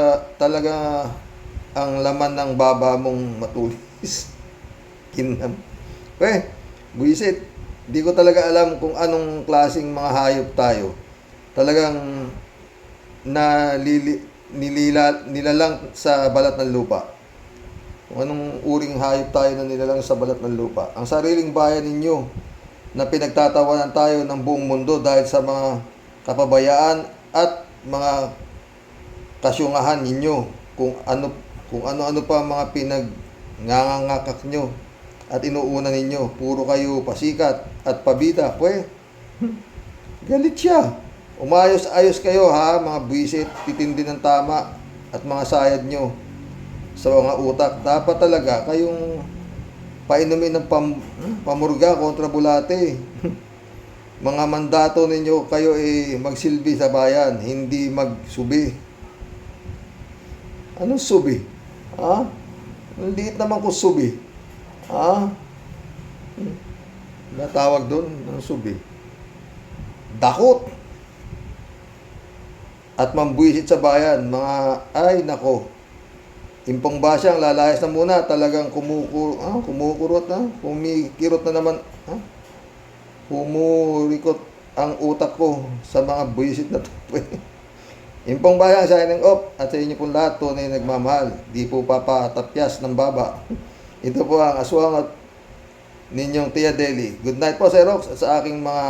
ang laman ng baba mong matulis. Kinam. Buisit. Di ko talaga alam kung anong klaseng mga hayop tayo. Talagang nilalang sa balat ng lupa. Kung anong uring hayop tayo na nilalang sa balat ng lupa. Ang sariling bayan ninyo na pinagtatawanan tayo ng buong mundo dahil sa mga kapabayaan at mga kasyungahan ninyo. Kung ano-ano pa mga pinagngangankak nyo at inuuna ninyo. Puro kayo pasikat at pabida. Galit siya. Umayos-ayos kayo, ha, mga buwisit, titindi ng tama at mga sayad nyo sa mga utak. Dapat talaga kayong painumin ng pamurga kontra bulate. Mga mandato ninyo, kayo magsilbi sa bayan, hindi magsubi. Anong subi? Ha? Ang liit naman ko subi. Ha? Natawag doon, anong subi? Dakot. At mambuisit sa bayan, mga, ay nako. Impong basyang, lalayas na muna, talagang kumukurot na, kumikirot na naman, humurikot ang utak ko sa mga buisit na tupoy. Impong bayan, signing off, at sa inyo pong lahat, tunay nagmamahal, di po papatapyas ng baba. Ito po ang aswang at ninyong Tia Deli. Good night po, Sir Rox, at sa aking mga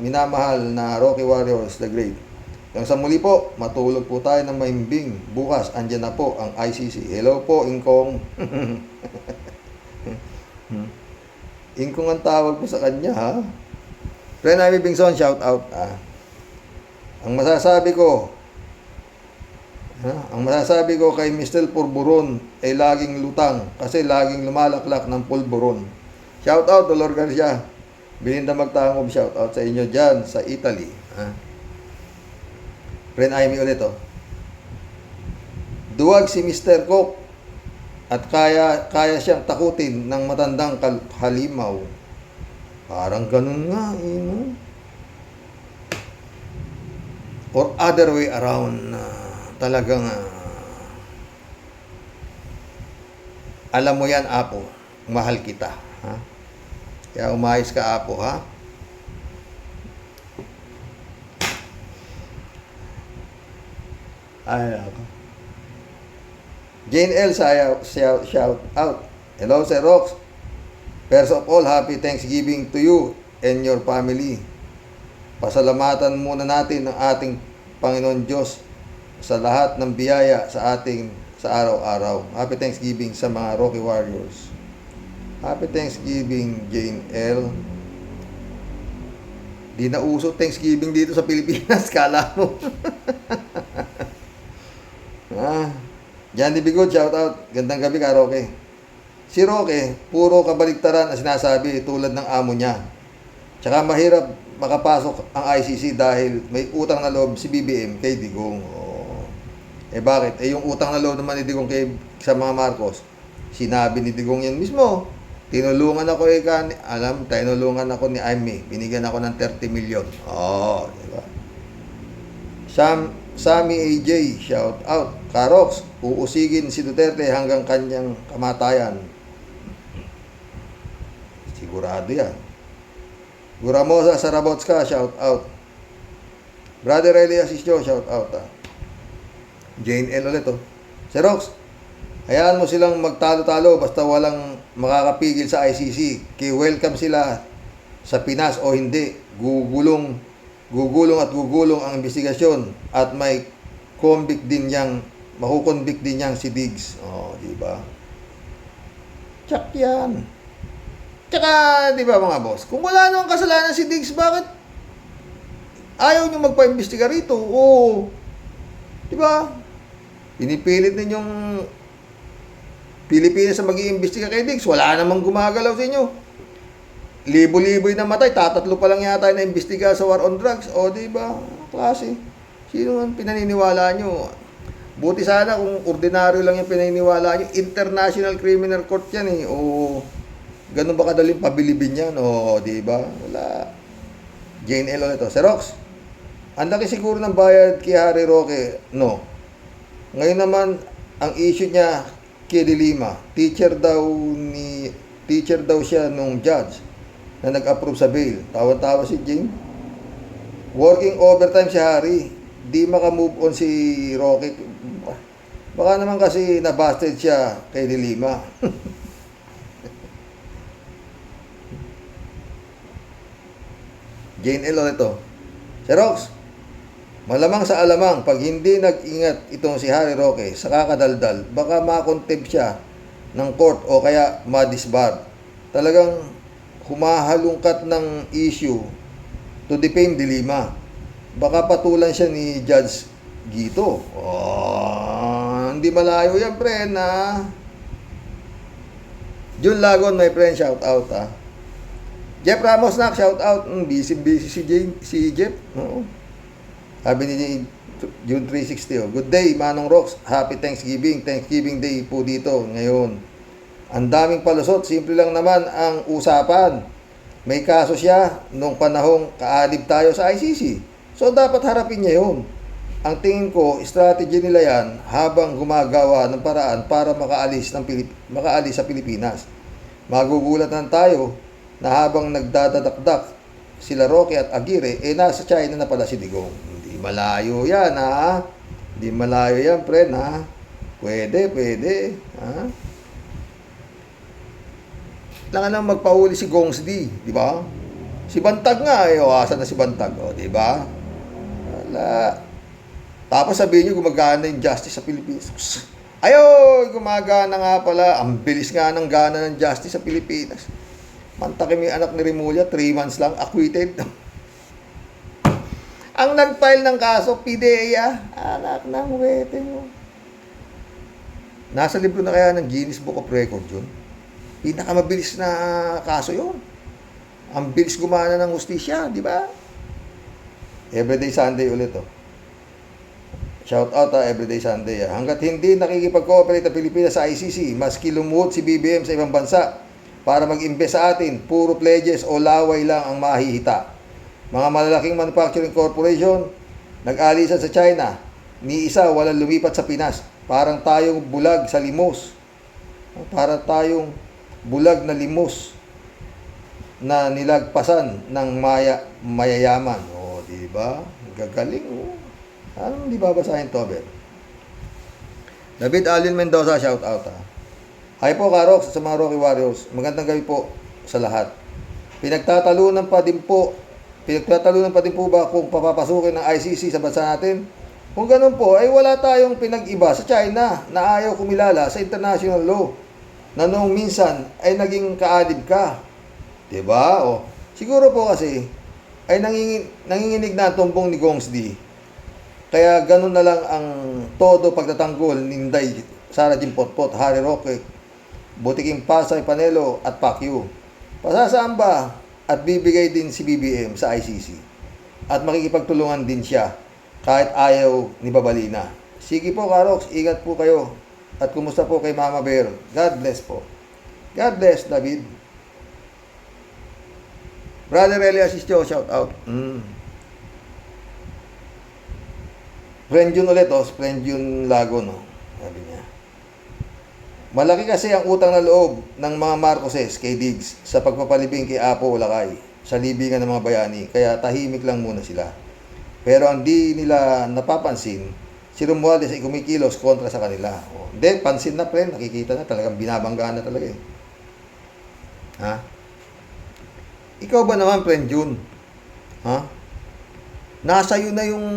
minamahal na Rocky Warriors, the Great. Hanggang sa muli po, matulog po tayo ng mahimbing. Bukas, andyan na po ang ICC. Hello po, Ingkong. Ingkong ang tawag po sa kanya, ha? Friend Ivy Bingson, shout out. Ang masasabi ko kay Mr. Pulburon ay laging lutang kasi laging lumalaklak ng pulburon. Shout out, Dolor Garcia. Belinda Magtangob, shout out sa inyo dyan sa Italy. Friend Amy ulit, duwag si Mr. Cook at kaya siyang takutin ng matandang halimaw. Parang ganun nga, no? Or other way around, talagang alam mo yan, Apo, mahal kita, ha? Kaya umayos ka, Apo, ha? Ay, ako. Jane L. shout out. Hello, Sir Rox. First of all, happy Thanksgiving to you and your family. Pasalamatan muna natin ang ating Panginoon Diyos sa lahat ng biyaya sa araw-araw. Happy Thanksgiving sa mga Rocky Warriors. Happy Thanksgiving, Jane L. Di na uso Thanksgiving dito sa Pilipinas, kala mo. Johnny Bigot, shout out. Gandang gabi ka, Roque. Si Roque, puro kabaligtaran ang sinasabi tulad ng amo niya. Tsaka mahirap makapasok ang ICC dahil may utang na loob si BBM kay Digong. Bakit? Yung utang na loob naman ni Digong sa mga Marcos, sinabi ni Digong yan mismo. Tinulungan ako tinulungan ako ni Amy. Binigyan ako ng 30 million. Diba? Sammy AJ, shout out. Karox, uusigin si Duterte hanggang kanyang kamatayan. Sigurado yan. Guramosa Sarabotska, shout out. Brother Elias Isjo, shout out. Jane L. ulit, Sir Rox, hayaan mo silang magtalo-talo basta walang makakapigil sa ICC. Welcome sila sa Pinas o hindi. Gugulong ang investigasyon at may makukonvict din yang si Diggs. Diba? Tsak yan. Tsaka, diba mga boss, kung wala nang kasalanan si Diggs, bakit ayaw nyo magpa-imbestiga rito? Diba? Pinipilit ninyong Pilipinas na mag-iimbestiga kay Diggs. Wala namang gumagalaw sa inyo. Libo-libo'y namatay, tatatlo pa lang yata na imbestiga sa war on drugs. Diba? Klase. Sino man pinaniniwala nyo? Buti sana kung ordinaryo lang yung pinaniniwala nyo. International Criminal Court yan ganun ba kadaling pabilibin yan? Diba? Wala. Jane L. ulit, Sir Rox, ang laki siguro ng bayad kay Harry Roque. No. Ngayon naman, ang issue niya kay De Lima, teacher daw siya nung judge na nag-approve sa bail. Tawa-tawa si Jane. Working overtime si Harry. Di maka-move on si Roque. Baka naman kasi nabasted siya kay De Lima. Jane L. ito. Sir Rox, malamang sa alamang, pag hindi nag-ingat itong si Harry Roque sa kakadaldal, baka makontempt siya ng court o kaya ma-disbar. Talagang humahalungkat ng issue to defame De Lima. Baka patulan siya ni Judge Gito. Hindi malayo yan, pre, na Jun Lagon, my friend, shout out ha. Jeff Ramos nak, shout out. Busy si Jeff. Oo. Sabi ni June 360. Oh. Good day, Manong Rox. Happy Thanksgiving. Thanksgiving Day po dito ngayon. Ang daming palusot. Simple lang naman ang usapan. May kaso siya nung panahong kaalib tayo sa ICC. So, dapat harapin niya yun. Ang tingin ko, strategy nila yan habang gumagawa ng paraan para makaalis sa Pilipinas. Magugulat na tayo na habang nagdadadakdak sila Roque at Aguirre, nasa China na pala si Digong. Hindi malayo yan, ha? Hindi malayo yan, friend, ha? Pwede, ha? Kailangan lang magpahuli si Gongs D, di ba? Si Bantag nga, asan na si Bantag, di ba? Wala. Tapos sabihin nyo, gumagana yung justice sa Pilipinas. Ayoy, gumagana nga pala. Ang bilis nga ng gana ng justice sa Pilipinas. Mantakin may anak ni Remulla, 3 months lang, acquitted. Ang nag-file ng kaso, PDEA, anak ng wete mo. Nasa libro na kaya ng Guinness Book of Record yun. Pinakamabilis na kaso yun. Ang bilis gumana ng hustisya, di ba? Everyday Sunday ulit, oh. Shout out Everyday Sunday. Hanggat hindi nakikipag-cooperate ang Pilipinas sa ICC, maski lumuhod si BBM sa ibang bansa para mag-invest sa atin, puro pledges o laway lang ang mahihita. Mga malalaking manufacturing corporation, nag-alisan sa China, ni isa walang lumipat sa Pinas. Parang tayong bulag sa limos. Parang tayong bulag na limos na nilagpasan ng mayayaman. O, di ba? Gagaling, o. Anong di babasahin to, Ben? David Allen Mendoza, shout out, ha. Hi po, Karox, sa mga Rocky Warriors. Magandang gabi po sa lahat. Pinagtatalunan pa din po ba kung papapasukin ng ICC sa bansa natin? Kung ganun po, ay wala tayong pinag-iba sa China na ayaw kumilala sa international law na noong minsan ay naging kaadib ka. Diba? O, siguro po kasi ay nanginginig na ang tumbong ni Gongs D. Kaya ganun na lang ang todo pagtatanggol ni Inday, Sara Jimpotpot, Harry Roque, Butiking Pasay Panelo at Pacquiao. Pasasaan ba at bibigay din si BBM sa ICC at makikipagtulungan din siya kahit ayaw ni Babalina. Sige po, Karox, ingat po kayo at kumusta po kay Mama Bear. God bless po. God bless, David. Brother Elias Istio, shout out. Friend Jun ulit, Friend Jun Lago, no? Sabi niya. Malaki kasi ang utang na loob ng mga Marcoses kay Diggs sa pagpapalibing kay Apo Lakay sa libingan ng mga bayani, kaya tahimik lang muna sila. Pero ang di nila napapansin, si Romualdez ay kumikilos kontra sa kanila. Hindi, pansin na, friend, nakikita na, talagang binabanggaan na talaga, eh. Ha? Ikaw ba naman, friend Jun? Ha? Nasa iyo na yung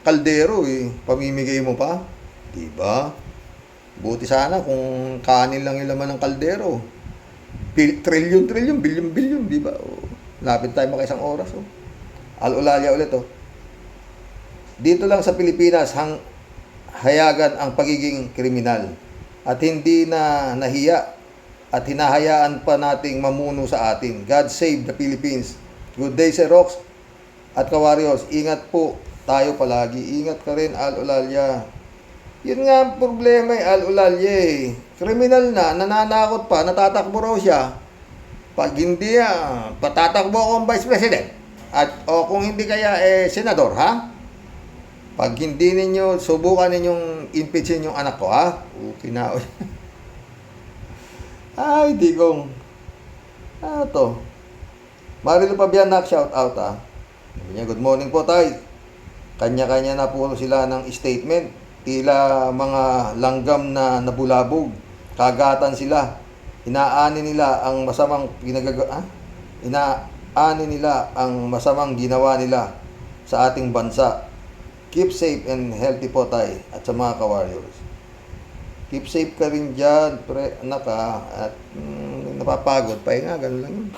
kaldero, eh. Pamimigay mo pa. Diba? Buti sana kung kanin lang yung laman ng kaldero. Trillion, billion, diba? Lapit tayo maka isang oras, oh. Al-Ulalia ulit, oh. Dito lang sa Pilipinas, hayagan ang pagiging kriminal. At hindi na nahiya at hinahayaan pa nating mamuno sa atin. God save the Philippines. Good day, Sir Rox at Kawarriors. Ingat po tayo palagi. Ingat ka rin, Al-Ulalia. Yun nga ang problema, Al-Ulalia, eh. Kriminal na, nananakot pa, natatakbo raw siya. Pag hindi, patatakbo akong Vice President. O kung hindi kaya, Senador, ha? Pag hindi ninyo, subukan ninyong impeachin yung anak ko, ha? Okay na. Ay, Digong. Ano to? Marilu Pabianak, shout out, ha? Sabi niya, good morning po, tay. Kanya-kanya na po sila ng statement. Tila mga langgam na nabulabog. Kagatan sila. Inaani nila ang masamang masamang ginawa nila sa ating bansa. Keep safe and healthy po, tay, at sa mga Kawarriors. Keep safe ka rin dyan, anak, ha, at napapagod pa, nga, ganun lang yun.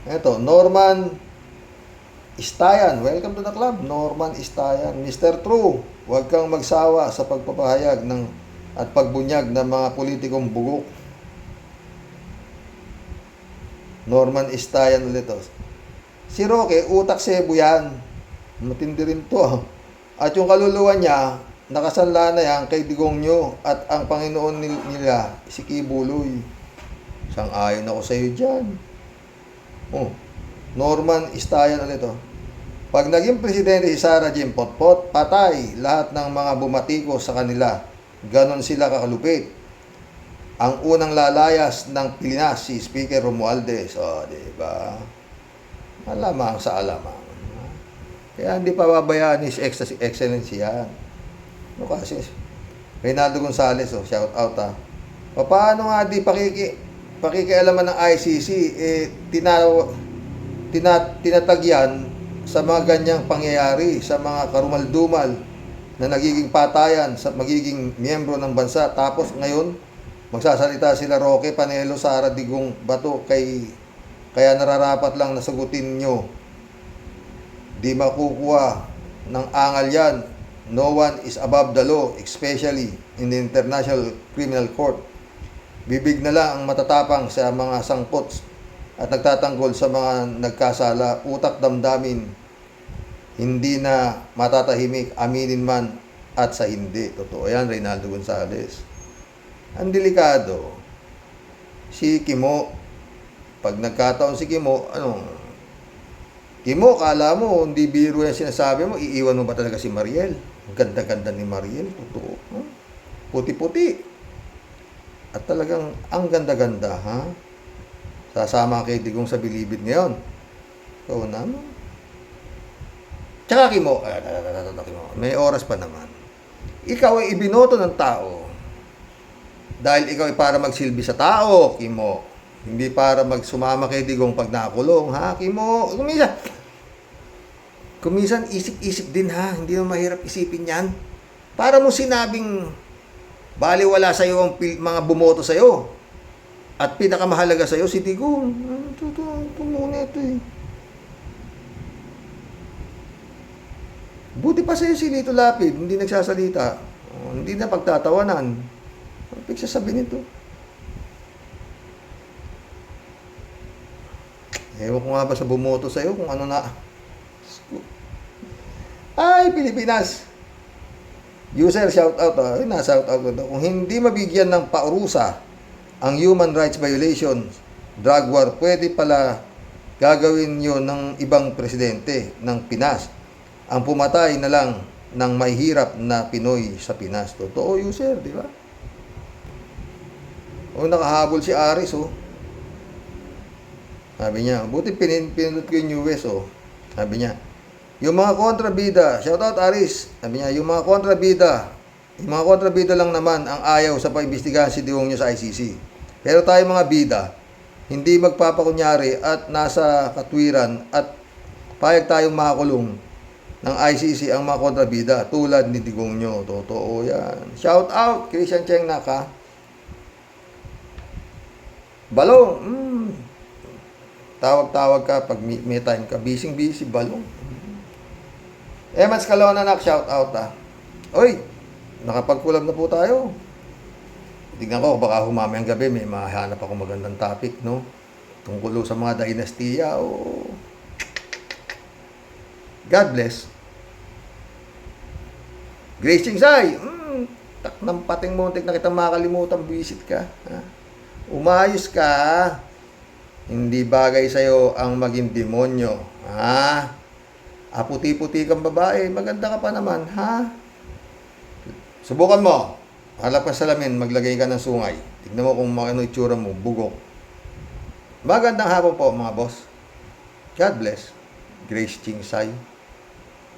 Eto, Norman Istayan, welcome to the club, Norman Istayan. Mr. True, huwag kang magsawa sa pagpapahayag ng at pagbunyag ng mga politikong bugok. Norman Istayan ulit. Si Roque, utak sebo yan. Matindi rin to. At yung kaluluwa niya, nakasanla na yan kay Digongyo at ang Panginoon nila, si Kibuloy. Sang-ayon ako sa iyo dyan. Norman Istayan ulit. Pag naging presidente si Sara Jim Potpot, patay lahat ng mga bumatiko sa kanila. Ganon sila kakalupit. Ang unang lalayas ng Pilipinas, si Speaker Romualdez. Diba? Alamang sa alamang. Kaya hindi pa babayaan His Excellency yan. Kasi, Reynaldo Gonzales, shout out Paano nga di pakikialaman ng ICC, tinatag yan sa mga ganyang pangyayari, sa mga karumaldumal na nagiging patayan, sa magiging miyembro ng bansa. Tapos ngayon, magsasalita sila Roque, Panelo, Sara, Digong, Bato, kaya nararapat lang na sagutin nyo. Di makukuha ng angal yan. No one is above the law, especially in the International Criminal Court. Bibig na lang ang matatapang sa mga sangkot at nagtatanggol sa mga nagkasala. Utak damdamin, hindi na matatahimik, aminin man at sa hindi. Totoo yan, Reynaldo Gonzales. Ang delikado, si Kimo, pag nagkataon si Kimo, Kimo, kala mo, hindi biro yan sinasabi mo, iiwan mo ba talaga si Mariel? Ang ganda-ganda ni Mariel, totoo. Puti-puti. At talagang, ang ganda-ganda, ha? Sasama kay Digong sa bilibid ngayon. So, naman. Tsaka Kimo, may oras pa naman. Ikaw ay ibinoto ng tao. Dahil ikaw ay para magsilbi sa tao, Kimo. Hindi para magsumama kay Digong pag nakulong, ha, Kimo? Kumisan, isip-isip din, ha? Hindi mo mahirap isipin yan. Para mo sinabing baliwala sa'yo ang mga bumoto sa'yo. At pinakamahalaga sa'yo, si Digong. Ito muna ito eh. Buti pa sa'yo si Lito Lapid, hindi nagsasalita. Hindi na pagtatawanan. Ang pagsasabi nito. Ewan ko nga ba sa bumoto sa'yo kung ano na. Ay, Pilipinas! User, shout out. Shout out. Kung hindi mabigyan ng paurusa ang human rights violation, drug war, pwede pala gagawin nyo ng ibang presidente ng Pinas. Ang pumatay na lang ng may hirap na Pinoy sa Pinas. Totoo, user, di ba? Nakahabol si Aris, Sabi niya, buti pinindot ko yung US, Sabi niya, yung mga kontrabida, shoutout Aris, sabi niya, yung mga kontrabida lang naman ang ayaw sa paimbestigahan si Digong nyo sa ICC. Pero tayo mga bida, hindi magpapakunyari at nasa katwiran at payag tayong makakulong ng ICC ang mga kontrabida tulad ni Digong nyo. Totoo yan. Shoutout, Christian Cheng Naka. Balong, tawag-tawag ka pag may time ka. Busy, Balong. Emans Calona, shout out Oy, nakapag-collab na po tayo. Tignan ko, baka humamayang gabi may mahanap ako magandang topic, no? Tungkol sa mga dinastiya, God bless. Grace Chingsay, tak ng pating muntik na kitang makalimutan, visit ka. Ha? Umayos ka. Hindi bagay sa'yo ang maging demonyo. Ha? Puti-puti kang babae, maganda ka pa naman, ha? Subukan mo. Halap ka sa salamin, maglagay ka ng sungay. Tignan mo kung ano itsura mo, bugok. Magandang hapon po, mga boss. God bless. Grace Chingsay.